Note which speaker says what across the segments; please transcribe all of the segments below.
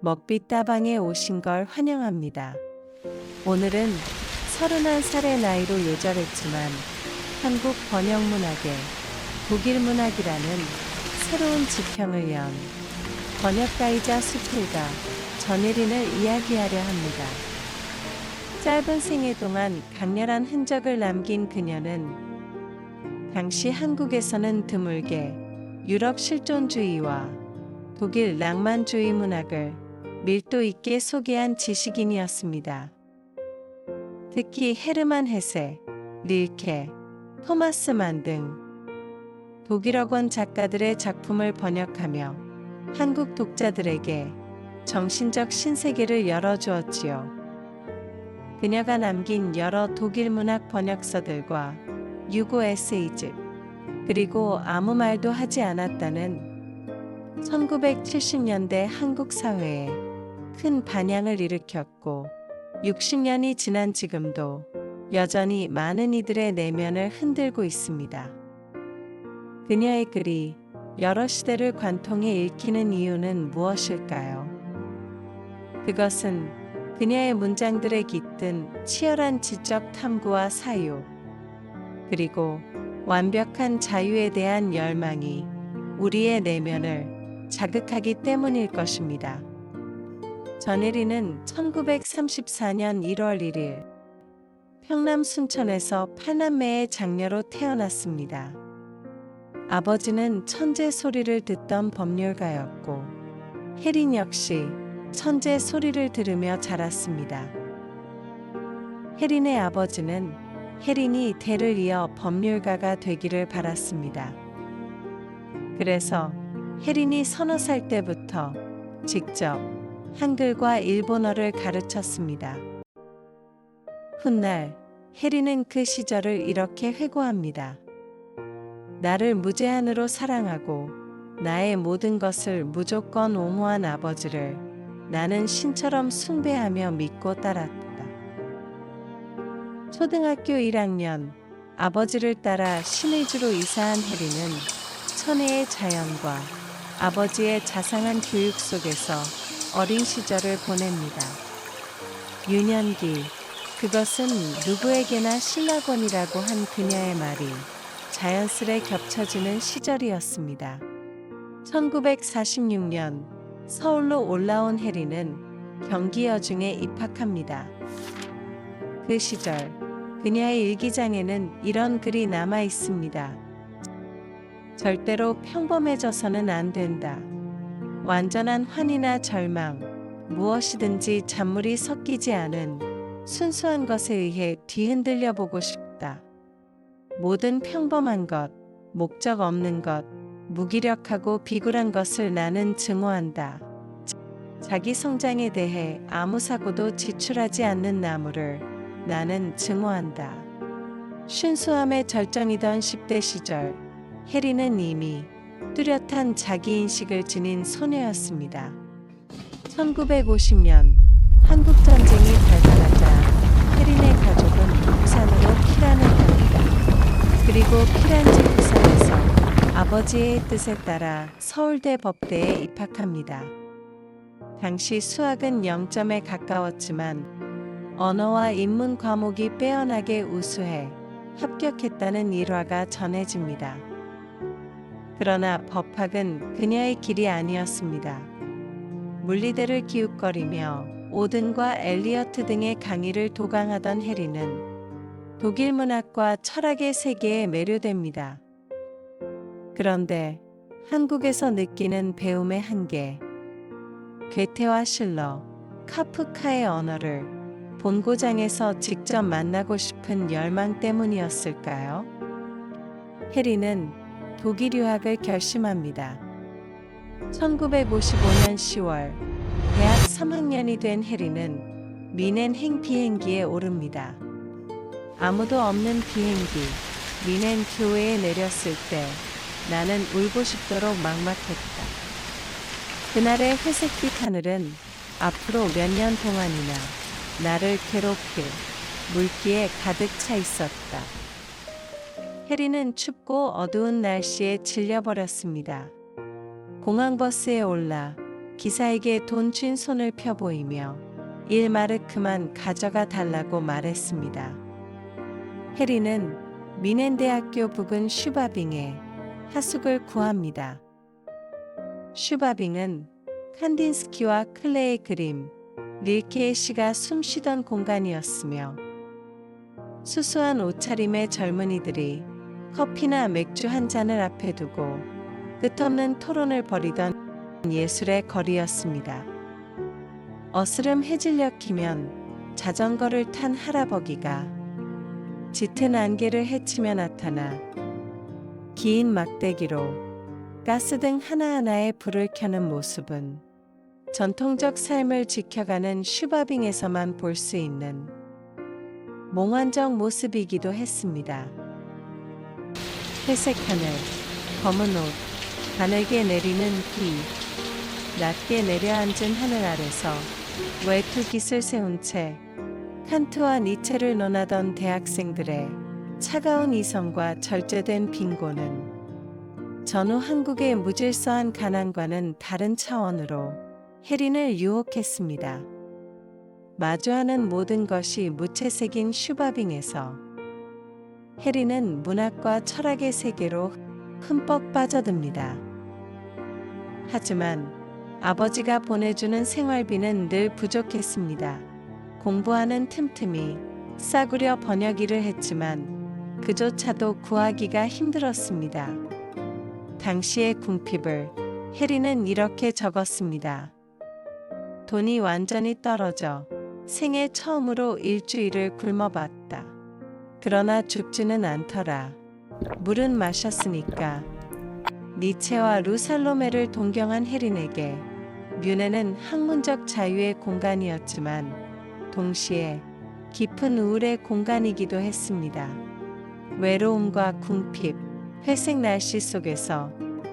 Speaker 1: 먹빛 다방에 오신 걸 환영합니다. 오늘은 31살의 나이로 요절했지만 한국 번역문학의 독일 문학이라는 새로운 지평을 연 번역가이자 수필가 전혜린을 이야기하려 합니다. 짧은 생애 동안 강렬한 흔적을 남긴 그녀는 당시 한국에서는 드물게 유럽 실존주의와 독일 낭만주의 문학을 밀도 있게 소개한 지식인이었습니다. 특히 헤르만 헤세, 릴케, 토마스 만 등 독일어권 작가들의 작품을 번역하며 한국 독자들에게 정신적 신세계를 열어주었지요. 그녀가 남긴 여러 독일 문학 번역서들과 유고 에세이집, 그리고 아무 말도 하지 않았다는 1970년대 한국 사회에 큰 반향을 일으켰고 60년이 지난 지금도 여전히 많은 이들의 내면을 흔들고 있습니다. 그녀의 글이 여러 시대를 관통해 읽히는 이유는 무엇일까요? 그것은 그녀의 문장들에 깃든 치열한 지적 탐구와 사유, 그리고 완벽한 자유에 대한 열망이 우리의 내면을 자극하기 때문일 것입니다. 전혜린은 1934년 1월 1일 평남 순천에서 8남매의 장녀로 태어났습니다. 아버지는 천재 소리를 듣던 법률가였고 혜린 역시 천재 소리를 들으며 자랐습니다. 혜린의 아버지는 혜린이 대를 이어 법률가가 되기를 바랐습니다. 그래서 혜린이 30살 때부터 직접 한글과 일본어를 가르쳤습니다. 훗날 혜린은 그 시절을 이렇게 회고합니다. 나를 무제한으로 사랑하고 나의 모든 것을 무조건 옹호한 아버지를 나는 신처럼 숭배하며 믿고 따랐다. 초등학교 1학년 아버지를 따라 신의주로 이사한 혜린은 천혜의 자연과 아버지의 자상한 교육 속에서 어린 시절을 보냅니다. 유년기, 그것은 누구에게나 신학원이라고 한 그녀의 말이 자연스레 겹쳐지는 시절이었습니다. 1946년 서울로 올라온 혜린은 경기여중에 입학합니다. 그 시절 그녀의 일기장에는 이런 글이 남아 있습니다. 절대로 평범해져서는 안 된다. 완전한 환희나 절망, 무엇이든지 잔물이 섞이지 않은 순수한 것에 의해 뒤흔들려 보고 싶다. 모든 평범한 것, 목적 없는 것, 무기력하고 비굴한 것을 나는 증오한다. 자기 성장에 대해 아무 사고도 지출하지 않는 나무를 나는 증오한다. 순수함의 절정이던 10대 시절, 혜린은 이미 뚜렷한 자기인식을 지닌 소녀였습니다. 1950년 한국전쟁이 발발하자 혜린의 가족은 부산으로 피란을 갑니다. 그리고 피란지 부산에서 아버지의 뜻에 따라 서울대 법대에 입학합니다. 당시 수학은 0점에 가까웠지만 언어와 인문 과목이 빼어나게 우수해 합격했다는 일화가 전해집니다. 그러나 법학은 그녀의 길이 아니었습니다. 물리대를 기웃거리며 오든과 엘리어트 등의 강의를 도강하던 혜린은 독일 문학과 철학의 세계에 매료됩니다. 그런데 한국에서 느끼는 배움의 한계, 괴테와 실러, 카프카의 언어를 본고장에서 직접 만나고 싶은 열망 때문이었을까요? 혜린은 독일 유학을 결심합니다. 1955년 10월 대학 3학년이 된 혜린은 미넨행 비행기에 오릅니다. 아무도 없는 비행기, 미넨 교외에 내렸을 때 나는 울고 싶도록 막막했다. 그날의 회색빛 하늘은 앞으로 몇 년 동안이나 나를 괴롭힐 물기에 가득 차 있었다. 혜린은 춥고 어두운 날씨에 질려버렸습니다. 공항버스에 올라 기사에게 돈 쥔 손을 펴보이며 1마르크만 가져가 달라고 말했습니다. 해리는 미넨 대학교 부근 슈바빙에 하숙을 구합니다. 슈바빙은 칸딘스키와 클레의 그림, 릴케의 시가 숨쉬던 공간이었으며 수수한 옷차림의 젊은이들이 커피나 맥주 한 잔을 앞에 두고 끝없는 토론을 벌이던 예술의 거리였습니다. 어스름 해질녘이면 자전거를 탄 할아버기가 짙은 안개를 헤치며 나타나 긴 막대기로 가스등 하나하나에 불을 켜는 모습은 전통적 삶을 지켜가는 슈바빙에서만 볼 수 있는 몽환적 모습이기도 했습니다. 회색 하늘, 검은 옷, 가늘게 내리는 비, 낮게 내려앉은 하늘 아래서 외투 깃을 세운 채 칸트와 니체를 논하던 대학생들의 차가운 이성과 절제된 빈곤은 전후 한국의 무질서한 가난과는 다른 차원으로 해린을 유혹했습니다. 마주하는 모든 것이 무채색인 슈바빙에서 해린은 문학과 철학의 세계로 흠뻑 빠져듭니다. 하지만 아버지가 보내주는 생활비는 늘 부족했습니다. 공부하는 틈틈이 싸구려 번역 일을 했지만 그조차도 구하기가 힘들었습니다. 당시의 궁핍을 해리는 이렇게 적었습니다. 돈이 완전히 떨어져 생애 처음으로 일주일을 굶어봤다. 그러나 죽지는 않더라. 물은 마셨으니까. 니체와 루살로메를 동경한 해린에게 뮌헨은 학문적 자유의 공간이었지만 동시에 깊은 우울의 공간이기도 했습니다. 외로움과 궁핍, 회색 날씨 속에서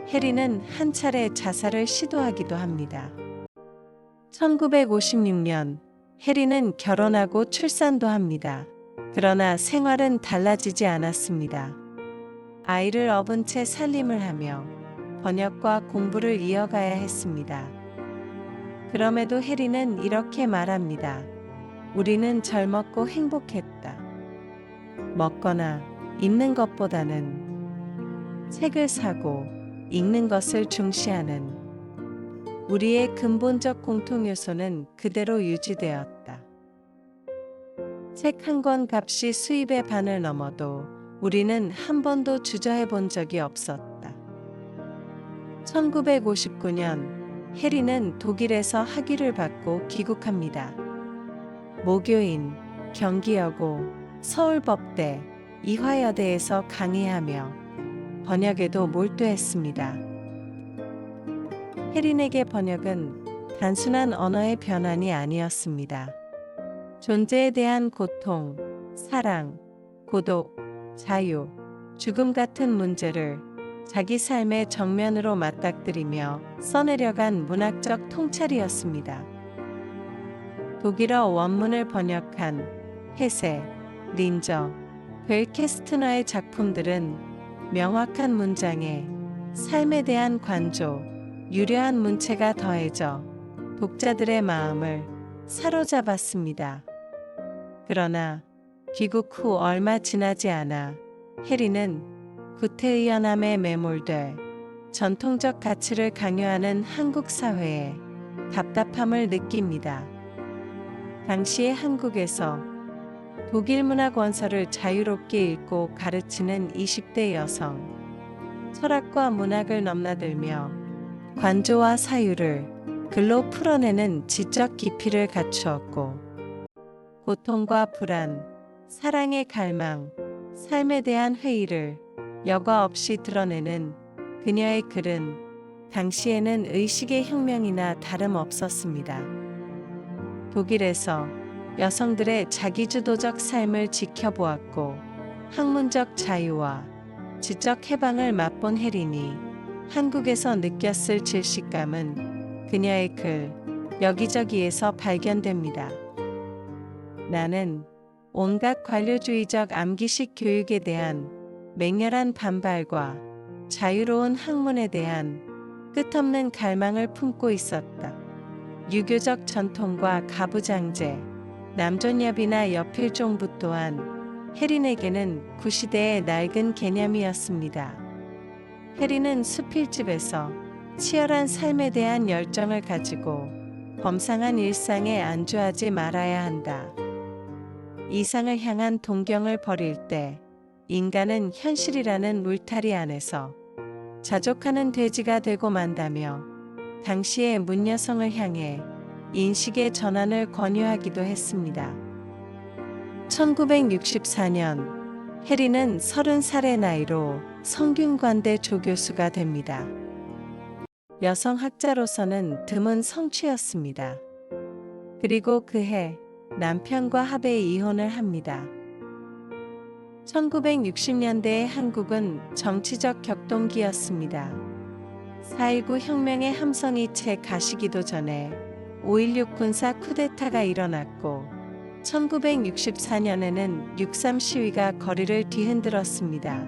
Speaker 1: 해리는 한 차례 자살을 시도하기도 합니다. 1956년 해리는 결혼하고 출산도 합니다. 그러나 생활은 달라지지 않았습니다. 아이를 업은 채 살림을 하며 번역과 공부를 이어가야 했습니다. 그럼에도 해리는 이렇게 말합니다. 우리는 젊었고 행복했다. 먹거나 입는 것보다는 책을 사고 읽는 것을 중시하는 우리의 근본적 공통요소는 그대로 유지되었다. 책 한 권 값이 수입의 반을 넘어도 우리는 한 번도 주저해 본 적이 없었다. 1959년 해리는 독일에서 학위를 받고 귀국합니다. 모교인, 경기여고, 서울법대, 이화여대에서 강의하며 번역에도 몰두했습니다. 해린에게 번역은 단순한 언어의 변환이 아니었습니다. 존재에 대한 고통, 사랑, 고독, 자유, 죽음 같은 문제를 자기 삶의 정면으로 맞닥뜨리며 써내려간 문학적 통찰이었습니다. 독일어 원문을 번역한 헤세, 린저, 벨케스트너의 작품들은 명확한 문장에 삶에 대한 관조, 유려한 문체가 더해져 독자들의 마음을 사로잡았습니다. 그러나 귀국 후 얼마 지나지 않아 해리는 구태의연함에 매몰돼 전통적 가치를 강요하는 한국 사회에 답답함을 느낍니다. 당시의 한국에서 독일 문학 원서를 자유롭게 읽고 가르치는 20대 여성, 철학과 문학을 넘나들며 관조와 사유를 글로 풀어내는 지적 깊이를 갖추었고, 고통과 불안, 사랑의 갈망, 삶에 대한 회의를 여과 없이 드러내는 그녀의 글은 당시에는 의식의 혁명이나 다름없었습니다. 독일에서 여성들의 자기주도적 삶을 지켜보았고 학문적 자유와 지적 해방을 맛본 해린이 한국에서 느꼈을 질식감은 그녀의 글 여기저기에서 발견됩니다. 나는 온갖 관료주의적 암기식 교육에 대한 맹렬한 반발과 자유로운 학문에 대한 끝없는 갈망을 품고 있었다. 유교적 전통과 가부장제, 남존여비나 여필종부 또한 해린에게는 구시대의 낡은 개념이었습니다. 해린은 수필집에서 치열한 삶에 대한 열정을 가지고 범상한 일상에 안주하지 말아야 한다. 이상을 향한 동경을 버릴 때 인간은 현실이라는 울타리 안에서 자족하는 돼지가 되고 만다며 당시의 문여성을 향해 인식의 전환을 권유하기도 했습니다. 1964년 해린은 30살의 나이로 성균관대 조교수가 됩니다. 여성 학자로서는 드문 성취였습니다. 그리고 그해 남편과 합의 이혼을 합니다. 1960년대의 한국은 정치적 격동기였습니다. 4.19 혁명의 함성이 채 가시기도 전에 5.16 군사 쿠데타가 일어났고 1964년에는 6.3 시위가 거리를 뒤흔들었습니다.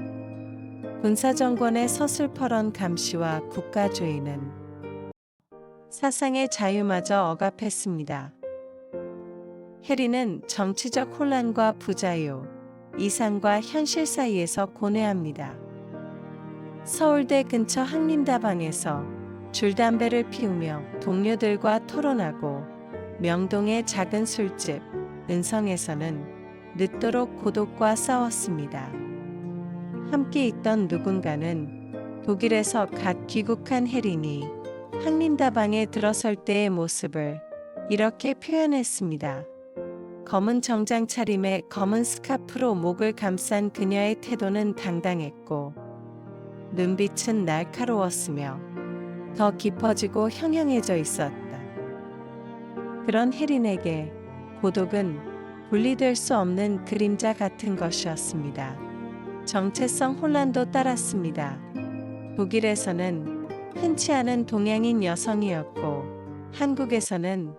Speaker 1: 군사정권의 서슬퍼런 감시와 국가주의는 사상의 자유마저 억압했습니다. 해린은 정치적 혼란과 부자유, 이상과 현실 사이에서 고뇌합니다. 서울대 근처 한림다방에서 줄담배를 피우며 동료들과 토론하고 명동의 작은 술집, 은성에서는 늦도록 고독과 싸웠습니다. 함께 있던 누군가는 독일에서 갓 귀국한 해린이 한림다방에 들어설 때의 모습을 이렇게 표현했습니다. 검은 정장 차림에 검은 스카프로 목을 감싼 그녀의 태도는 당당했고 눈빛은 날카로웠으며 더 깊어지고 형형해져 있었다. 그런 해린에게 고독은 분리될 수 없는 그림자 같은 것이었습니다. 정체성 혼란도 따랐습니다. 독일에서는 흔치 않은 동양인 여성이었고 한국에서는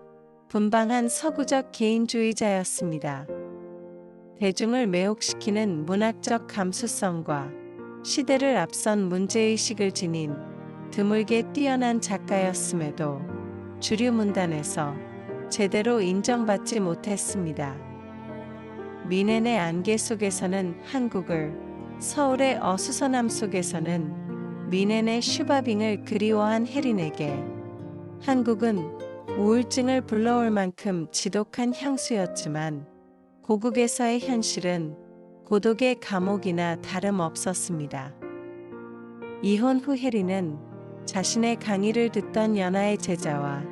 Speaker 1: 분방한 서구적 개인주의자였습니다. 대중을 매혹시키는 문학적 감수성과 시대를 앞선 문제의식을 지닌 드물게 뛰어난 작가였음에도 주류 문단에서 제대로 인정받지 못했습니다. 미넨의 안개 속에서는 한국을, 서울의 어수선함 속에서는 미넨의 슈바빙을 그리워한 해린에게 한국은 우울증을 불러올 만큼 지독한 향수였지만 고국에서의 현실은 고독의 감옥이나 다름없었습니다. 이혼 후 해린은 자신의 강의를 듣던 연하의 제자와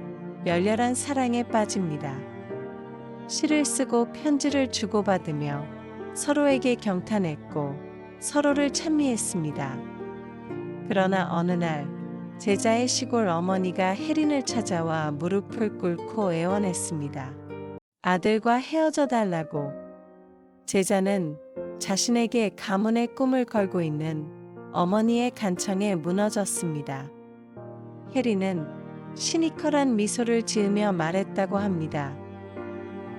Speaker 1: 열렬한 사랑에 빠집니다. 시를 쓰고 편지를 주고받으며 서로에게 경탄했고 서로를 찬미했습니다. 그러나 어느 날 제자의 시골 어머니가 해린을 찾아와 무릎을 꿇고 애원했습니다. 아들과 헤어져 달라고. 제자는 자신에게 가문의 꿈을 걸고 있는 어머니의 간청에 무너졌습니다. 해린은 시니컬한 미소를 지으며 말했다고 합니다.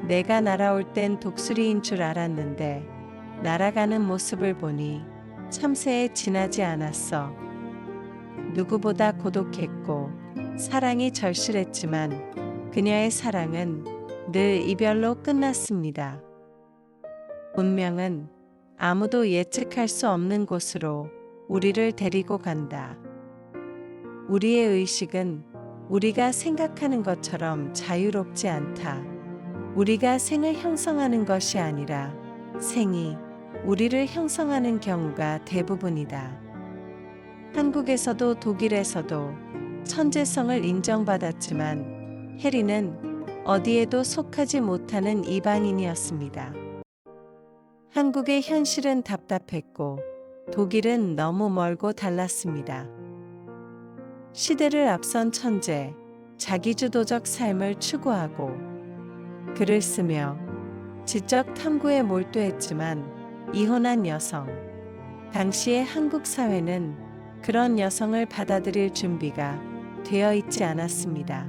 Speaker 1: 내가 날아올 땐 독수리인 줄 알았는데 날아가는 모습을 보니 참새에 지나지 않았어. 누구보다 고독했고 사랑이 절실했지만 그녀의 사랑은 늘 이별로 끝났습니다. 운명은 아무도 예측할 수 없는 곳으로 우리를 데리고 간다. 우리의 의식은 우리가 생각하는 것처럼 자유롭지 않다. 우리가 생을 형성하는 것이 아니라 생이 우리를 형성하는 경우가 대부분이다. 한국에서도 독일에서도 천재성을 인정받았지만 해린은 어디에도 속하지 못하는 이방인이었습니다. 한국의 현실은 답답했고 독일은 너무 멀고 달랐습니다. 시대를 앞선 천재, 자기주도적 삶을 추구하고 글을 쓰며 지적 탐구에 몰두했지만 이혼한 여성, 당시의 한국 사회는 그런 여성을 받아들일 준비가 되어 있지 않았습니다.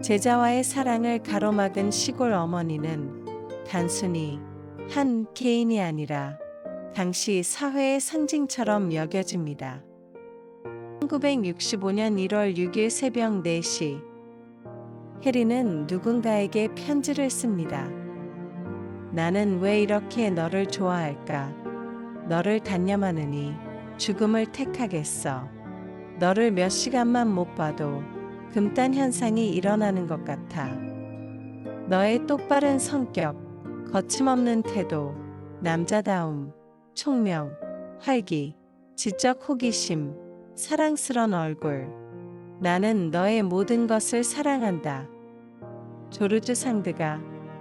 Speaker 1: 제자와의 사랑을 가로막은 시골 어머니는 단순히 한 개인이 아니라 당시 사회의 상징처럼 여겨집니다. 1965년 1월 6일 새벽 4시, 해리는 누군가에게 편지를 씁니다. 나는 왜 이렇게 너를 좋아할까? 너를 단념하느니 죽음을 택하겠어. 너를 몇 시간만 못 봐도 금단 현상이 일어나는 것 같아. 너의 똑바른 성격, 거침없는 태도, 남자다움, 총명, 활기, 지적 호기심, 사랑스런 얼굴. 나는 너의 모든 것을 사랑한다. 조르주 상드가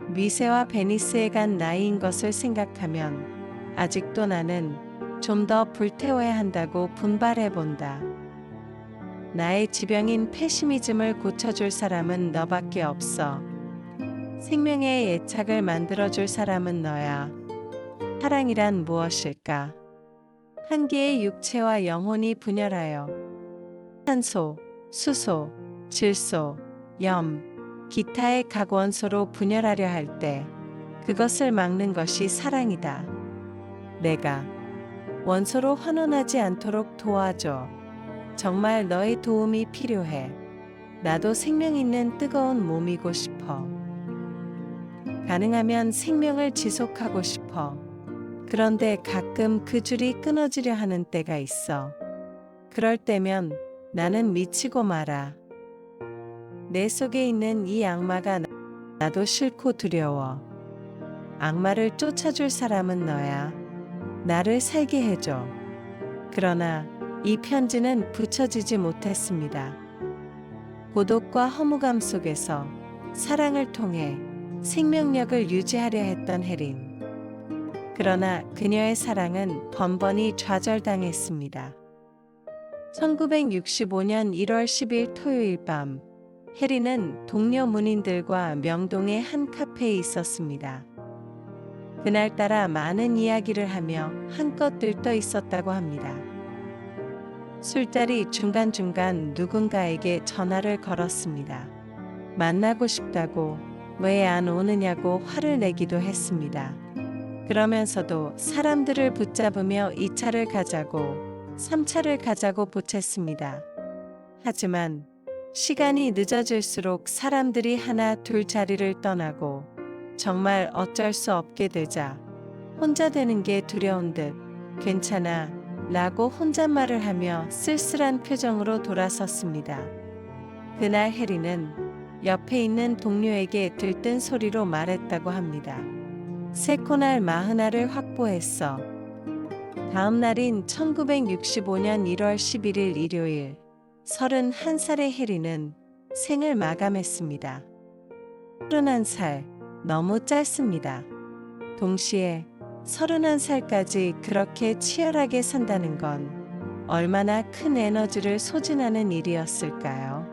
Speaker 1: 미세와 베니스에 간 나이인 것을 생각하면 아직도 나는 좀 더 불태워야 한다고 분발해본다. 나의 지병인 페시미즘을 고쳐줄 사람은 너밖에 없어. 생명의 애착을 만들어줄 사람은 너야. 사랑이란 무엇일까? 한 개의 육체와 영혼이 분열하여 산소, 수소, 질소, 염, 기타의 각 원소로 분열하려 할 때 그것을 막는 것이 사랑이다. 내가 원소로 환원하지 않도록 도와줘. 정말 너의 도움이 필요해. 나도 생명 있는 뜨거운 몸이고 싶어. 가능하면 생명을 지속하고 싶어. 그런데 가끔 그 줄이 끊어지려 하는 때가 있어. 그럴 때면 나는 미치고 말아. 내 속에 있는 이 악마가 나도 싫고 두려워. 악마를 쫓아줄 사람은 너야. 나를 살게 해줘. 그러나 이 편지는 붙여지지 못했습니다. 고독과 허무감 속에서 사랑을 통해 생명력을 유지하려 했던 해린. 그러나 그녀의 사랑은 번번이 좌절당했습니다. 1965년 1월 10일 토요일 밤, 해리는 동료 문인들과 명동의 한 카페에 있었습니다. 그날따라 많은 이야기를 하며 한껏 들떠 있었다고 합니다. 술자리 중간중간 누군가에게 전화를 걸었습니다. 만나고 싶다고, 왜 안 오느냐고 화를 내기도 했습니다. 그러면서도 사람들을 붙잡으며 2차를 가자고, 3차를 가자고 보챘습니다. 하지만 시간이 늦어질수록 사람들이 하나 둘 자리를 떠나고 정말 어쩔 수 없게 되자 혼자 되는 게 두려운 듯 괜찮아 라고 혼잣말을 하며 쓸쓸한 표정으로 돌아섰습니다. 그날 해리는 옆에 있는 동료에게 들뜬 소리로 말했다고 합니다. 새 코날 40알을 확보했어. 다음 날인 1965년 1월 11일 일요일, 31살의 해리는 생을 마감했습니다. 31살, 너무 짧습니다. 동시에 31살까지 그렇게 치열하게 산다는 건 얼마나 큰 에너지를 소진하는 일이었을까요?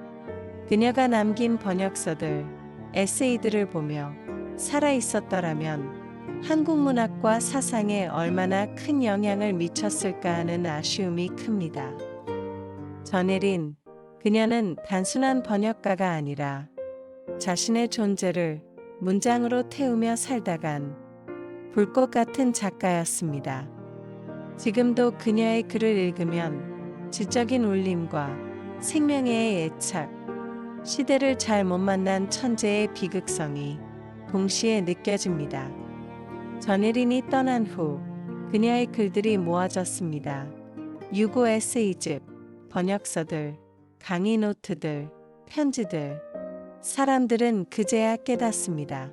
Speaker 1: 그녀가 남긴 번역서들, 에세이들을 보며 살아있었더라면 한국 문학과 사상에 얼마나 큰 영향을 미쳤을까 하는 아쉬움이 큽니다. 전혜린, 그녀는 단순한 번역가가 아니라 자신의 존재를 문장으로 태우며 살다간 불꽃 같은 작가였습니다. 지금도 그녀의 글을 읽으면 지적인 울림과 생명의 애착, 시대를 잘 못 만난 천재의 비극성이 동시에 느껴집니다. 전혜린이 떠난 후 그녀의 글들이 모아졌습니다. 유고 에세이집, 번역서들, 강의 노트들, 편지들. 사람들은 그제야 깨닫습니다.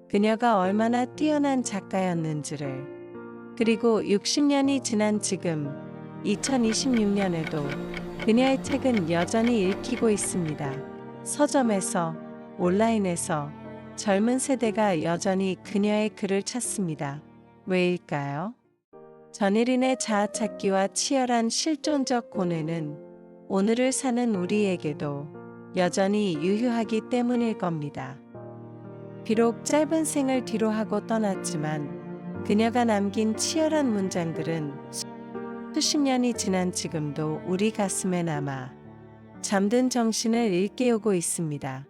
Speaker 1: 그녀가 얼마나 뛰어난 작가였는지를. 그리고 60년이 지난 지금 2026년에도 그녀의 책은 여전히 읽히고 있습니다. 서점에서, 온라인에서 젊은 세대가 여전히 그녀의 글을 찾습니다. 왜일까요? 전혜린의 자아찾기와 치열한 실존적 고뇌는 오늘을 사는 우리에게도 여전히 유효하기 때문일 겁니다. 비록 짧은 생을 뒤로하고 떠났지만 그녀가 남긴 치열한 문장들은 수십 년이 지난 지금도 우리 가슴에 남아 잠든 정신을 일깨우고 있습니다.